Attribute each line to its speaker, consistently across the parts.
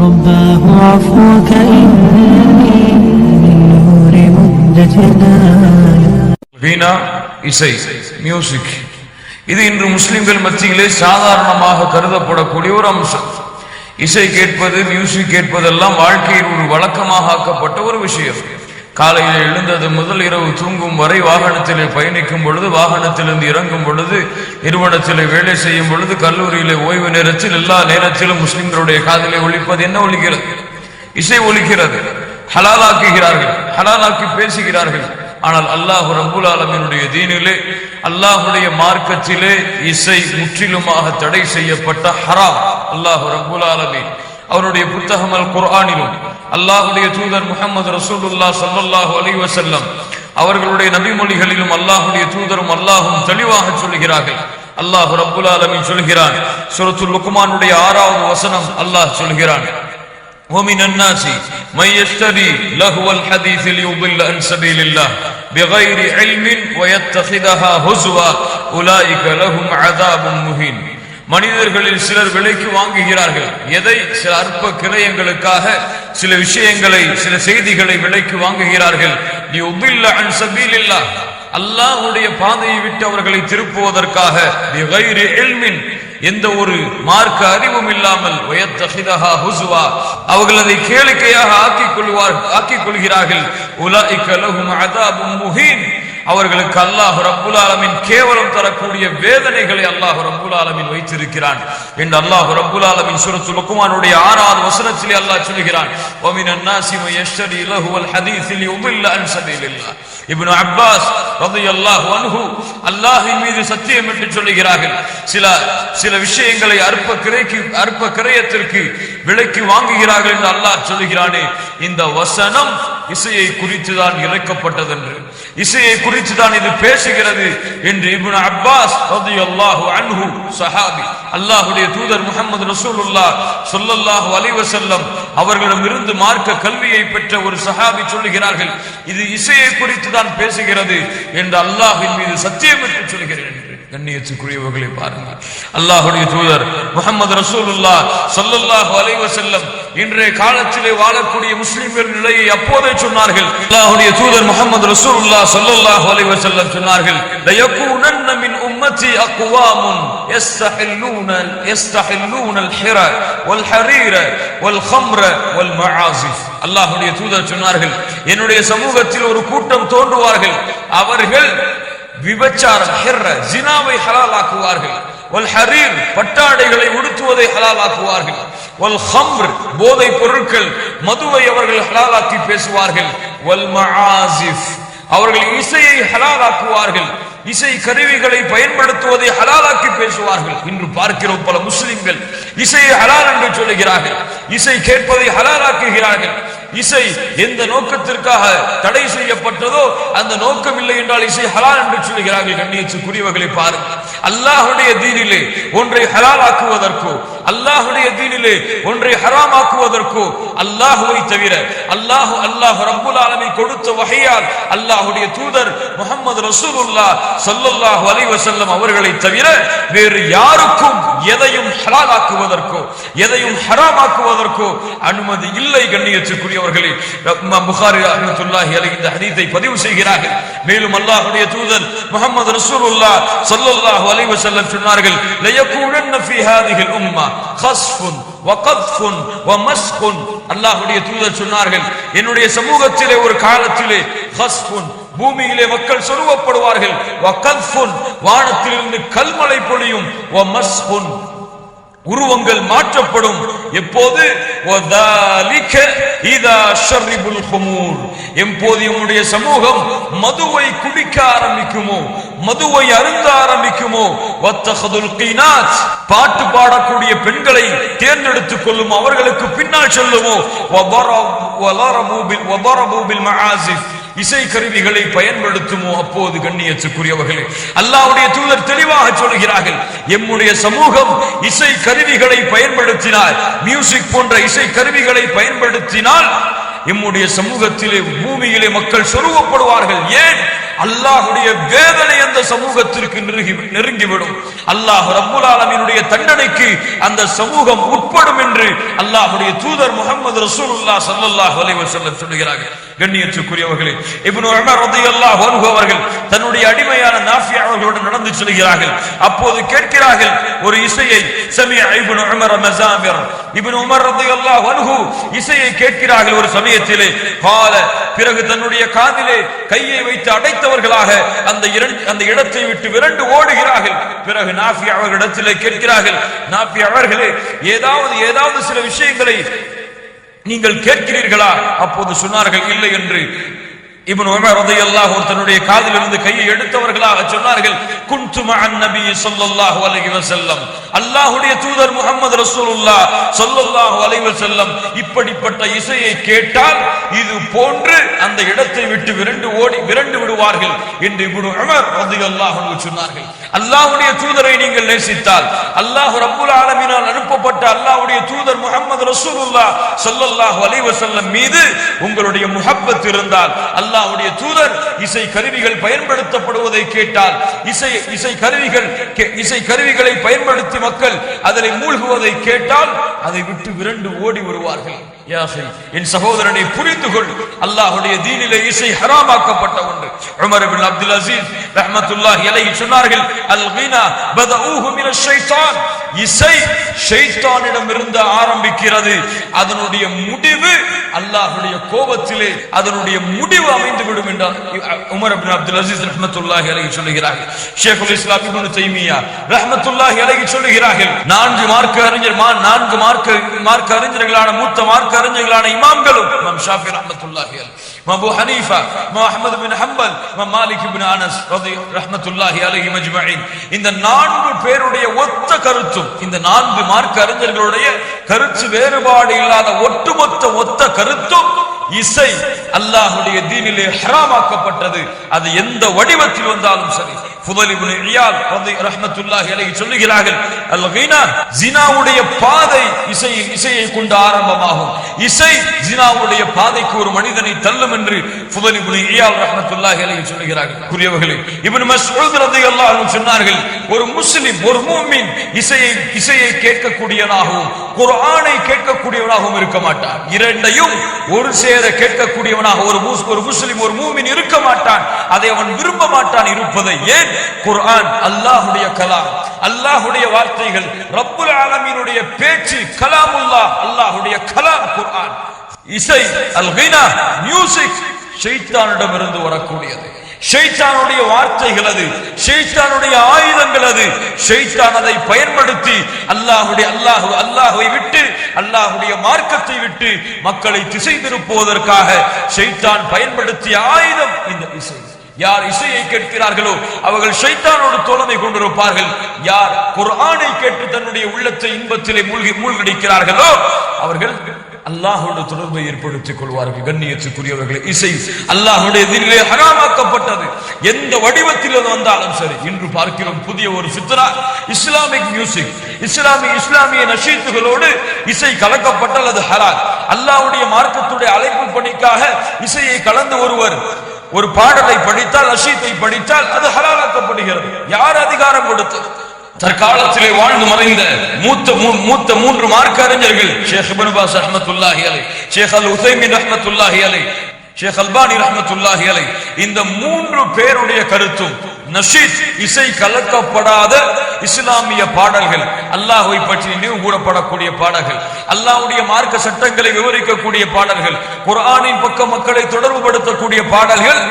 Speaker 1: رباه عفوك إني من نور مدتنا.
Speaker 2: வீணா இசை மியூசிக் இது இன்று முஸ்லிம்கள் மத்தியிலே சாதாரணமாக கருதப்படக்கூடிய ஒரு அம்சம். இசை கேட்பது, மியூசிக் கேட்பதெல்லாம் வாழ்க்கையில் ஒரு வழக்கமாக ஆக்கப்பட்ட ஒரு விஷயம். காலையில் எழுந்தது முதல் இரவு தூங்கும் வரை, வாகனத்திலே பயணிக்கும் பொழுது, வாகனத்திலிருந்து இறங்கும் பொழுது, நிறுவனத்திலே வேலை செய்யும் பொழுது, கல்லூரியிலே ஓய்வு நேரத்தில், எல்லா நேரத்திலும் முஸ்லிம்களுடைய காதிலே ஒலிப்பது என்ன ஒலிக்கிறது? இசை ஒலிக்கிறது. ஹலாலாக்குகிறார்கள், ஹலாலாக்கி பேசுகிறார்கள். ஆனால் அல்லாஹ் ரப்புல் ஆலமீனுடைய தீனிலே, அல்லாஹுடைய மார்க்கத்திலே இசை முற்றிலுமாக தடை செய்யப்பட்ட ஹராம். அல்லாஹ் ரப்புல் ஆலமீன் அவருடைய புத்தகம் அல் குர்ஆனிலும், அல்லாஹுடைய தூதர் முஹம்மது ரசூலுல்லாஹ் ஸல்லல்லாஹு அலைஹி வஸல்லம் அவர்களுடைய நபிமொழிகளிலும் அல்லாஹுடைய தூதரும் அல்லாஹும் தெளிவாக சொல்கிறார்கள். அல்லாஹ் ரப்புல் ஆலமீன் சொல்கிறான், சூரத்துல் லுக்மானுடைய 6வது வசனம் அல்லாஹ் சொல்கிறான், وَمِنَ النَّاسِ مَن يَشْتَرِي لَهْوَ الْحَدِيثِ لِيُضِلَّ عَن سَبِيلِ اللَّهِ بِغَيْرِ عِلْمٍ وَيَتَّخِذَهَا هُزُوًا أُولَئِكَ لَهُمْ عَذَابٌ مُهِينٌ. மனிதர்களில் சிலர் விலைக்கு வாங்குகிறார்கள். எதை? சில அற்ப கிரயங்களுக்காக சில விஷயங்களை, சில செய்திகளை விலைக்கு வாங்குகிறார்கள். லியுதில்ல அன் சபீலில்லாஹ், அல்லாஹ்வுடைய பாதையை விட்டு அவர்களை திருப்புவதற்காக, பிகைரி இல்மின், எந்த ஒரு மார்க்க அறிவும் இல்லாமல், வயத்தஹிதஹா ஹுஸ்வா, அவர்கள் அதை கேளிக்கையாக ஆக்கிக் கொள்கிறார்கள். உலாயிக லஹும் அஸாபும் முஹீன், அவர்களுக்கு அல்லாஹ் ரப்புல் ஆலமீன் கேவலம் தரக்கூடிய வேதனைகளை அல்லாஹ் ரப்புல் ஆலமீன் வைத்திருக்கிறான் என்று அல்லாஹ் ரப்புல் ஆலமீன் சூரத்துல் லுக்மானுடைய 6வது வசனத்திலே அல்லாஹ் சொல்கிறான், வமினன் நாஸி மன் யஷ்தரி லஹுவல் ஹதீஸ் லியுதில்ல அன் சபீலில்லாஹ். இப்னு அப்பாஸ் ரலியல்லாஹு அன்ஹு அல்லாஹ்வின் மீது சத்தியமிட்டு சொல்கிறார்கள், சில விஷயங்களை அற்ப கிரயத்திற்கு விலைக்கு வாங்குகிறார்கள் என்று அல்லாஹ் சொல்கிறானே, இந்த வசனம் இசையை குறித்து தான் இறக்கப்பட்டது என்று, இசையை குறித்து தான் இது பேசுகிறது என்று இப்னு அப்பாஸ் ரலியல்லாஹு அன்ஹு சஹாபி, அல்லாஹ்வுடைய தூதர் முஹம்மது ரசூலுல்லாஹ் ஸல்லல்லாஹு அலைஹி வஸல்லம் அவர்களிடமிருந்து மார்க்க கல்வியை பெற்ற ஒரு சஹாபி சொல்லுகிறார்கள், இது இசையை குறித்து தான் பேசுகிறது என்று அல்லாஹ்வின் மீது சத்தியமிட்டு சொல்கிறேன். கண்ணியத்துக்குரியவர்களை பாருங்கள், அல்லாஹ்வுடைய தூதர் முஹம்மது ரசூலுல்லாஹ் ஸல்லல்லாஹு அலைஹி வஸல்லம் இன்றைய காலத்திலே வாழக்கூடிய முஸ்லிம்கள் நிலையை அப்போதே சொன்னார்கள். அல்லாஹ்வுடைய தூதர் முஹம்மது ரசூலுல்லாஹ் ஸல்லல்லாஹு அலைஹி வஸல்லம் சொன்னார்கள், லயகூனன்ன மின் உம்மத்தி அக்வாமுன் யஸ்தஹில்லூன அல்-ஹிர வல் ஹரீர வல் ஹம்ர வல் மஆசிஃப். அல்லாஹ்வுடைய தூதர் சொன்னார்கள், என்னுடைய சமூகத்தில் ஒரு கூட்டம் தோன்றுவார்கள், அவர்கள் விபச்சாரம், ஹிர்ர, ஜினாவை ஹலாலாக்குவார்கள், வல் ஹரீர், பட்டாடைகளை உடுத்துவதை ஹலாலாக்குவார்கள், வல் ஹம்ர், போதை பொருட்கள், மதுவை அவர்கள் ஹலாலாக்கி பேசுவார்கள், வல் மஆசிஃப், அவர்கள் இசையை ஹலாலாக்குவார்கள், இசை கருவிகளை பயன்படுத்துவதை ஹலாலாக்கி பேசுவார்கள். இன்று பார்க்கிறோம் பல முஸ்லிம்கள் இசையை ஹலால் என்று சொல்லுகிறார்கள், இசை கேட்பதை ஹலாலாக்குகிறார்கள். இசை எந்த நோக்கத்திற்காக தடை செய்யப்பட்டதோ அந்த நோக்கம் இல்லை என்றால் இசை ஹலால் என்று சொல்கிறார்கள். கண்ணியத்துக்குரியவர்களை பாருங்கள், அல்லாஹ்வுடைய தீனிலே ஒன்றை ஹலாலாக்குவதற்கோ, அல்லாஹ்வுடைய தீனிலே ஒன்றை ஹராமாக்குவதற்கோ அல்லாஹ்வை தவிர, அல்லாஹ் ரப்புல் ஆலமீன் கொடுத்த வஹையால் அல்லாஹ்வுடைய தூதர் முஹம்மது ரசூலுல்லாஹ் ஸல்லல்லாஹு அலைஹி வஸல்லம் அவர்களை தவிர வேறு யாருக்கும் எதையும் ஹலாலாக்குவதற்கோ எதையும் ஹராமாக்குவதற்கோ அனுமதி இல்லை. கண்ணியத்துக்குரிய புகாரி ரஹ்மத்துல்லாஹி அலைஹி இந்த ஹதீஸை பதிவு செய்கிறார்கள். மேலும் அல்லாஹ்வுடைய தூதர் முஹம்மது ரசூலுல்லாஹ் ஸல்லல்லாஹு அலைஹி வஸல்லம் சொன்னார்கள், லயகூனன்ன ஃபீ ஹாதிஹில் உம்மah கஸ்ஃபுன் வ கத்ஃபுன் வ மஸ்குன். அல்லாஹ்வுடைய தூதர் சொன்னார்கள், என்னுடைய சமூகத்திலே ஒரு காலத்திலே கஸ்ஃபுன், பூமியிலே மக்கள் சொருவப்படுவார்கள், வ கத்ஃபுன், வானத்திலிருந்து கல்மழை பொழியும், வ மஸ்குன், உருவங்கள் மாற்றப்படும். எப்போது? வதாலிக இதா ஷர்ரிபுல் ஹுமூர், எப்போது நம்முடைய சமூகம் மதுவை குடிக்க ஆரம்பிக்குமோ, மதுவை அருந்த ஆரம்பிக்குமோ, வத்தஹதுல் கீனாத், பாட்டு பாடக்கூடிய பெண்களை தேர்ந்தெடுத்துக் கொள்ளும், அவர்களுக்கு பின்னால் சொல்லுமோ, வதரபு பில் மஆசிஃப், இசை கருவிகளை பயன்படுத்துமோ, அப்போது கண்ணியத்துக்குரியவர்களே அல்லாஹ்வுடைய தூதர் தெளிவாக சொல்கிறார்கள், எம்முடைய சமூகம் இசை கருவிகளை பயன்படுத்தினால், மியூசிக் போன்ற இசை கருவிகளை பயன்படுத்தினால் எம்முடைய சமூகத்திலே பூமியிலே மக்கள் சொருவப்படுவார்கள். ஏன்? அல்லாஹ்வுடைய வேதனை அந்த சமூகத்திற்கு நெருங்கிவிடும். அல்லாஹ் ரப்புல் ஆலமீனுடைய தண்டனைக்கு அந்த சமூகம் உட்படும் என்று அல்லாஹ்வுடைய தூதர் முஹம்மது ரசூலுல்லாஹ் ஸல்லல்லாஹு அலைஹி வஸல்லம் சொல்கிறார்கள். கண்ணியத்துக்குரியவர்களே, இப்னு உமர் ரலியல்லாஹு அன்ஹு அவர்கள் தன்னுடைய அடிமையான நாஃபி அவர்களோடு நடந்து செல்கிறார்கள். அப்போது கேட்கிறார்கள் ஒரு இசையை. சமிஅ இப்னு உமர் மஸாமிர், இப்னு உமர் ரலியல்லாஹு அன்ஹு இசையை கேட்கிறார்கள் ஒரு சமயத்திலே. قال, பிறகு தன்னுடைய காதிலே கையை வைத்து அடைத்தவர்களாக அந்த இடத்தை விட்டு விரண்டு ஓடுகிறார்கள். பிறகு நாஃபி அவர்களிடத்திலே கேட்கிறார்கள், நாஃபி அவர்களே, ஏதாவது சில விஷயங்களை நீங்கள் கேட்கிறீர்களா? அப்போது சொன்னார்கள் இல்லை என்று. இப்னு உமர் ரலியல்லாஹு தன்னுடைய காதிலிருந்து கையை எடுத்தவர்களாக சொன்னார்கள், குன்து மஅன் நபி ஸல்லல்லாஹு அலைஹி வஸல்லம், அல்லாஹ்வுடைய தூதர் முஹம்மது ரசூலுல்லாஹ் ஸல்லல்லாஹு அலைஹி வஸல்லம் இப்படிப்பட்ட இசையை கேட்டால் இது போன்று அந்த இடத்தை விட்டு விரண்டு விடுவார்கள் என்று இப்னு உமர் ரலியல்லாஹு அன்ஹு சொன்னார்கள். அல்லாஹ்வுடைய தூதரை நீங்கள் நேசித்தால், அல்லாஹ் ரப்புல் ஆலமீனால் அனுப்பப்பட்ட அல்லாஹ்வுடைய தூதர் முஹம்மது ரசூலுல்லாஹ் ஸல்லல்லாஹு அலைஹி வஸல்லம் மீது உங்களுடைய முஹப்பத் இருந்தால், அல்லாஹ்வுடைய தூதர் இசை கருவிகள் பயன்படுத்தப்படுவதை கேட்டால், இசை கருவிகளை பயன்படுத்தி மக்கள் அதில் மூழ்குவதை கேட்டால் அதை விட்டு விரண்டு ஓடி வருவார்கள். என் சகோதரனை புரிந்து கொள், அல்லாஹ்வுடைய தீனிலே இசை ஹராமாக்கப்பட்ட ஒன்று. உமர் இப்னு அப்துல் அஸீஸ் ரஹ்மத்துல்லாஹி அலைஹி சொன்னார்கள், அல் கினா பதஊஹு மினஷ் ஷைத்தான், இசை ஷைத்தானிடமிருந்து ஆரம்பிக்கிறது, அதனுடைய முடிவு அல்லாஹ்வுடைய கோபத்திலே அதனுடைய முடிவு அமைந்து விடும் என்றார் உமர் இப்னு அப்துல் அஸீஸ் ரஹ்மத்துல்லாஹி அலைஹி சொல்கிறார்கள். ஷேகுல் இஸ்லாம் இப்னு தைமியா ரஹ்மத்துல்லாஹி அலைஹி சொல்கிறார்கள், நான்கு மார்க்க அறிஞர்களான மூத்த மார்க்க அறிஞர்களான இமாம்களும், இமாம் ஷாஃபி ரஹ்மத்துல்லாஹி அலைஹி, அபூ ஹனீஃபா, அஹ்மத் பின் ஹம்பல், மாலிக் பின் அனஸ் ரஹ்மத்துல்லாஹி அலைஹி மஜ்மஈன், இந்த நான்கு பேருடைய ஒத்த கருத்தும், இந்த நான்கு மார்க்க அறிஞர்களுடைய கருத்து வேறுபாடு இல்லாத ஒத்த கருத்தும், இசை அல்லாஹ்வுடைய தீனிலே ஹராமாக்கப்பட்டது. அது எந்த வடிவத்தில் வந்தாலும் சரி. ஃபுதைல் இப்னு இயாத் ரஹ்மத்துல்லாஹி அலைஹி சொல்லுகிறார்கள், அல் கினா, ஜினாவுடைய பாதை இசையை கொண்டு ஆரம்பமாகும். இசை ஜினாவுடைய பாதைக்கு ஒரு மனிதனை தள்ளும் என்று ஃபுதைல் இப்னு இயாத் ரஹ்மத்துல்லாஹி அலைஹி சொல்லுகிறார்கள். குறியவர்களே, இப்னு மஸ்ஊத் ரலியல்லாஹு அன்ஹு சொன்னார்கள், ஒரு முஸ்லிம், ஒரு மூமின் இசையை கேட்கக்கூடியவனாகவும் குர்ஆனை கேட்கக்கூடியவனாகவும் இருக்க மாட்டான். இரண்டையும் ஒரு சேர கேட்கக்கூடியவனாக ஒரு முஸ்லிம், ஒரு மூமின் இருக்க மாட்டான். அதை அவன் விரும்ப மாட்டான் இருப்பதை. ஏன்? குர்ஆன் அல்லாஹ்வுடைய கலாம், அல்லாஹ்வுடைய வார்த்தைகள், ரப்புல் ஆலமீனுடைய பேச்சு, கலாமுல்லாஹ், அல்லாஹ்வுடைய கலாம் குர்ஆன். இசை, அல் கினா, மியூசிக் ஷைத்தானிடமிருந்து வரக்கூடியது. ஷைத்தானுடைய வார்த்தைகள் அது, ஷைத்தானுடைய ஆயுதங்கள் அது. ஷைத்தான் அதை பயன்படுத்தி அல்லாஹ்வை விட்டு, அல்லாஹ்வுடைய மார்க்கத்தை விட்டு மக்களை திசை திருப்புவதற்காக ஷைத்தான் பயன்படுத்திய ஆயுதம் இந்த இசை. யார் இசையை கேட்கிறார்களோ அவர்கள் ஷைத்தானோடு தோழமை கொண்டிருப்பார்கள். யார் குர்ஆனை கேட்டு தன்னுடைய உள்ளத்தை இன்பத்திலே மூழ்கடிக்கிறார்களோ அவர்கள் அல்லாஹ்வோடு தொடர்பை ஏற்படுத்திக் கொள்வார்கள். கண்ணியத்துக்குரியவர்களே, இசை அல்லாஹ்வுடைய தீனிலே ஹராமாக்கப்பட்டது. எந்த வடிவத்தில் வந்தாலும் சரி. இன்று பார்க்கிறோம் புதிய ஒரு ஃபித்னா, இஸ்லாமிக் மியூசிக், இஸ்லாமிய நஷீத்துகளோடு இசை கலக்கப்பட்டால் அது ஹலால். அல்லாஹ்வுடைய மார்க்கத்துடைய அழைப்பு பணிக்காக இசையை கலந்து ஒரு பாடலை படித்தால், நஷீத்தை படித்தால் அது ஹலாலாக்கப்படுகிறது. யார் அதிகாரம் கொடுத்தது? தற்காலத்திலே வாழ்ந்து மறைந்த மூத்த மூன்று மார்க்க அறிஞர்கள், ஷேக் இப்னு பாஸ் ரஹ்மத்துல்லாஹி அலைஹி, ஷேக் அல் உஸைமீன் ரஹ்மத்துல்லாஹி அலைஹி, ஷேக் அல்பானி ரஹ்மத்துல்லாஹி அலைஹி, இந்த மூன்று பேருடைய கருத்தும் நஷீத், இசை கலக்கப்படாத இஸ்லாமிய பாடல்கள், அல்லாஹ்வை பற்றி நினைவு கூறப்படக்கூடிய பாடல்கள், அல்லாஹ்வுடைய மார்க்க சட்டங்களை விவரிக்கக்கூடிய பாடல்கள், குர்ஆனின் பக்கம் மக்களை தொடர்புபடுத்தக்கூடிய பாடல்கள்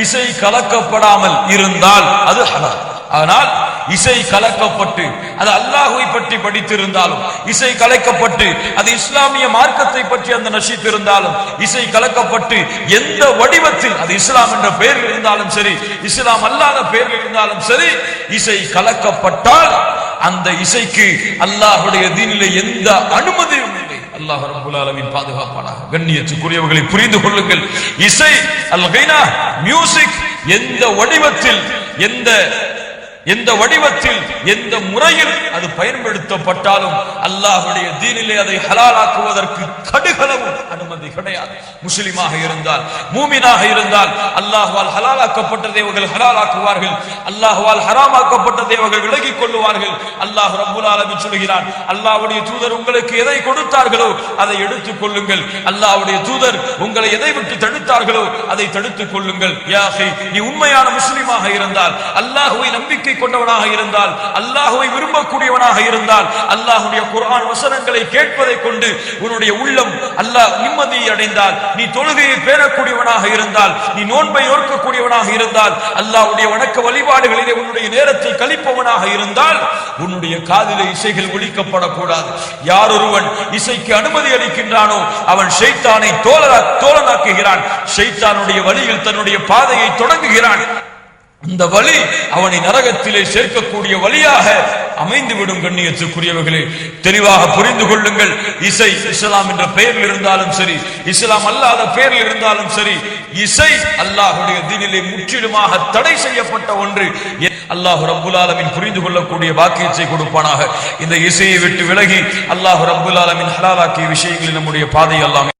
Speaker 2: இசை கலக்கப்படாமல் இருந்தால் அது ஹலால். ஆனால் இசை கலக்கப்பட்டு அது அல்லாஹ்வை பற்றி படித்திருந்தாலும், இசை கலக்கப்பட்டு அது இஸ்லாமிய மார்க்கத்தை பற்றி அந்த நஷீத் இருந்தாலும், இசை கலக்கப்பட்டு எந்த வடிவத்தில் அது இஸ்லாம் என்ற பெயரில் இருந்தாலும் சரி, இஸ்லாம் அல்லாத பெயரில் இருந்தாலும் சரி, இசை கலக்கப்பட்டால் அந்த இசைக்கு அல்லாஹ்வுடைய தீனிலே எந்த அனுமதியும் இல்லை. அல்லாஹ் ரப்பல் ஆலமீன் பாதுகாப்பானாக. கண்ணியத்துக்குரியவர்களை புரிந்து கொள்ளுங்கள். இசை, அல் கினா, மியூசிக் எந்த வடிவத்தில், எந்த முறையில் அது பயன்படுத்தப்பட்டாலும் அல்லாஹ்வுடைய தீனிலே அதை ஹலாலாக்குவதற்கு கடுகளவும் அனுமதி அனுமதி கிடையாது. முஸ்லிமாக இருந்தால், மூமினாக இருந்தால் அல்லாஹ்வால் ஹலாலாக்கப்பட்ட தேவர்கள் ஹலாலாக்குவார்கள், அல்லாஹ்வால் ஹராமாக்கப்பட்ட தேவர்கள் விலகிக் கொள்ளுவார்கள். அல்லாஹ் ரப்புல் ஆலமீன் சொல்கிறான், அல்லாஹ்வுடைய தூதர் உங்களுக்கு எதை கொடுத்தார்களோ அதை எடுத்துக் கொள்ளுங்கள், அல்லாஹ்வுடைய தூதர் உங்களை எதை விட்டு தடுத்தார்களோ அதை தடுத்துக் கொள்ளுங்கள். யா அஹி, நீ உண்மையான முஸ்லிமாக இருந்தால், அல்லாஹ்வை நம்பிக்கை கொண்டவனாக இருந்தால், அல்லாஹ்வை விரும்பக்கூடியவனாக இருந்தால், அல்லாஹ்வுடைய குர்ஆன் வசனங்களை கேட்பதை கொண்டு உன்னுடைய உள்ளம் அல்லாஹ் நிம்மதியை அடைந்தால், நீ தொழுகையை பேணக்கூடியவனாக இருந்தால், நீ நோன்பை நோக்கக்கூடியவனாக இருந்தால், அல்லாஹ்வுடைய வணக்க வழிபாடுகளிலே உன்னுடைய நேரத்தை கழிப்பவனாக இருந்தால், உன்னுடைய காதிலே இசைகள் ஒலிக்கப்படக்கூடாது. யார் ஒருவன் இசைக்கு அனுமதி அளிக்கின்றானோ அவன் ஷைத்தானை தோழனாக்குகிறான், ஷைத்தானுடைய வழியில் தன்னுடைய பாதையை தொடங்குகிறான். இந்த வழி அவனை நரகத்திலே சேர்க்கக்கூடிய வழியாக அமைந்துவிடும். கண்ணியத்துக்குரியவர்களே, தெளிவாக புரிந்து கொள்ளுங்கள். இசை இஸ்லாம் என்ற பெயரில் இருந்தாலும் சரி, இஸ்லாம் அல்லாத பெயரில் இருந்தாலும் சரி, இசை அல்லாஹ்வுடைய தீனிலே முற்றிலுமாக தடை செய்யப்பட்ட ஒன்று. அல்லாஹ் ரப்புல் ஆலமீன் புரிந்து கொள்ளக்கூடிய பாக்கியத்தை கொடுப்பானாக. இந்த இசையை விட்டு விலகி அல்லாஹ் ரப்புல் ஆலமீன் ஹலாலாக்கிய விஷயங்களில் நம்முடைய பாதை அல்லாஹ்